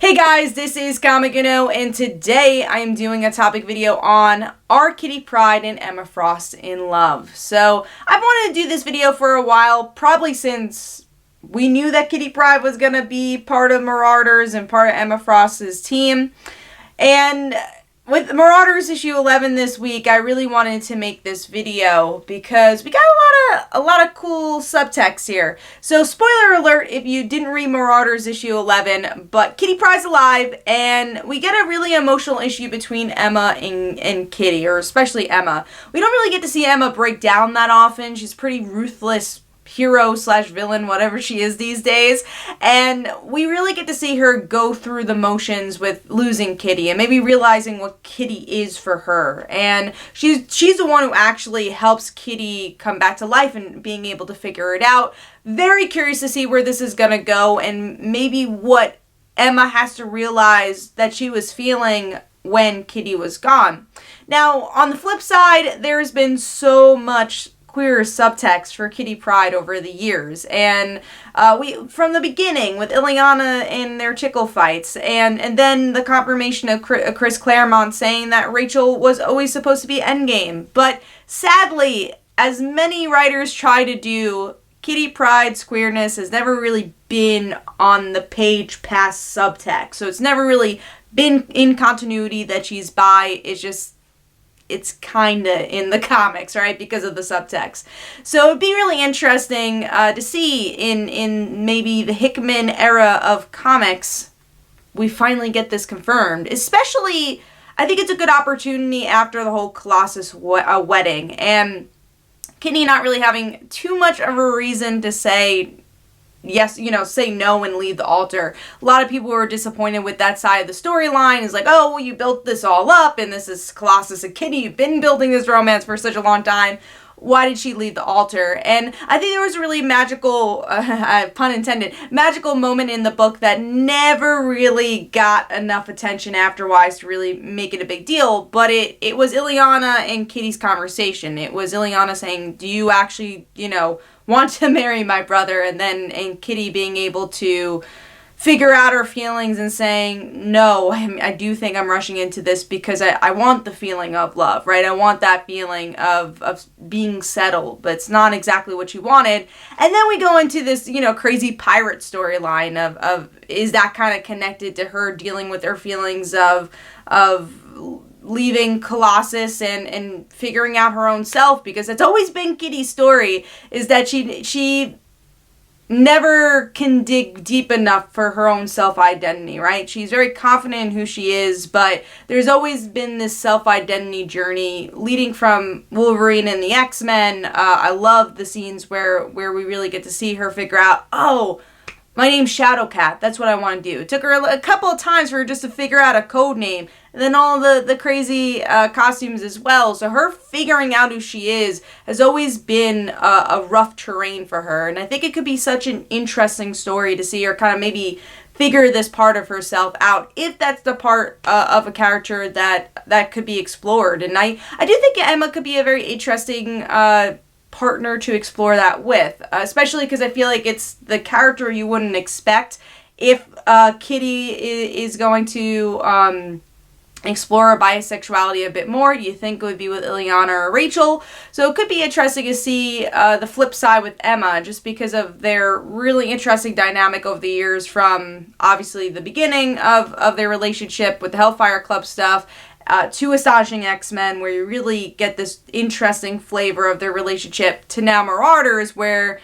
Hey guys, this is Comic Uno, and today I am doing a topic video on are Kitty Pryde and Emma Frost in love? So I've wanted to do this video for a while, probably since we knew that Kitty Pryde was going to be part of Marauders and part of Emma Frost's team. And with Marauders issue 11 this week, I really wanted to make this video because we got a lot of cool subtext here. So spoiler alert if you didn't read Marauders issue 11, but Kitty Pryde's alive, and we get a really emotional issue between Emma and Kitty, or especially Emma. We don't really get to see Emma break down that often. She's pretty ruthless hero slash villain, whatever she is these days, and we really get to see her go through the motions with losing Kitty and maybe realizing what Kitty is for her. And she's the one who actually helps Kitty come back to life and being able to figure it out. Very curious to see where this is gonna go, and maybe what Emma has to realize that she was feeling when Kitty was gone. Now, on the flip side, there's been so much queer subtext for Kitty Pryde over the years, and we from the beginning with Illyana and their tickle fights, and then the confirmation of Chris Claremont saying that Rachel was always supposed to be Endgame. But sadly, as many writers try to do, Kitty Pryde's queerness has never really been on the page past subtext, so it's never really been in continuity that she's bi. It's kinda in the comics, right, because of the subtext. So it'd be really interesting to see in maybe the Hickman era of comics, we finally get this confirmed. Especially, I think it's a good opportunity after the whole Colossus wedding, and Kitty not really having too much of a reason to say yes, say no and leave the altar. A lot of people were disappointed with that side of the storyline. It's like, oh, well, you built this all up, and this is Colossus and Kitty. You've been building this romance for such a long time. Why did she leave the altar? And I think there was a really magical, pun intended, magical moment in the book that never really got enough attention afterwards to really make it a big deal. But it was Illyana and Kitty's conversation. It was Illyana saying, do you actually, want to marry my brother? And Kitty being able to figure out her feelings and saying, no, I do think I'm rushing into this because I want the feeling of love, right? I want that feeling of being settled, but it's not exactly what you wanted. And then we go into this, crazy pirate storyline of is that kind of connected to her dealing with her feelings of leaving Colossus and figuring out her own self, because it's always been Kitty's story, is that she never can dig deep enough for her own self-identity, right? She's very confident in who she is, but there's always been this self-identity journey leading from Wolverine and the X-Men. I love the scenes where we really get to see her figure out, oh, my name's Shadowcat. That's what I want to do. It took her a couple of times for her just to figure out a code name, and then all the crazy costumes as well. So her figuring out who she is has always been a rough terrain for her, and I think it could be such an interesting story to see her kind of maybe figure this part of herself out, if that's the part of a character that could be explored. And I do think Emma could be a very interesting partner to explore that with, especially because I feel like it's the character you wouldn't expect. If Kitty is going to explore her bisexuality a bit more, you think it would be with Illyana or Rachel. So it could be interesting to see the flip side with Emma, just because of their really interesting dynamic over the years, from obviously the beginning of their relationship with the Hellfire Club stuff, to Astonishing X-Men, where you really get this interesting flavor of their relationship, to now Marauders, where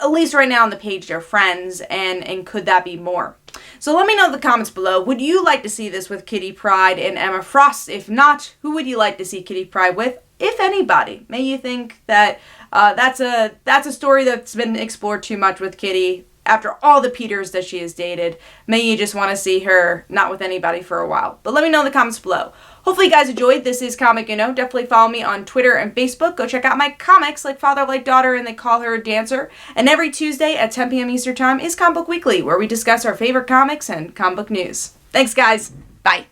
at least right now on the page they're friends, and could that be more? So let me know in the comments below, would you like to see this with Kitty Pryde and Emma Frost? If not, who would you like to see Kitty Pryde with, if anybody? May you think that that's a story that's been explored too much with Kitty after all the Peters that she has dated. May you just want to see her not with anybody for a while. But let me know in the comments below. Hopefully you guys enjoyed. This is Comic Uno. Definitely follow me on Twitter and Facebook. Go check out my comics like Father Like Daughter and They Call Her a Dancer. And every Tuesday at 10 p.m. Eastern Time is Comic Book Weekly, where we discuss our favorite comics and comic book news. Thanks, guys. Bye.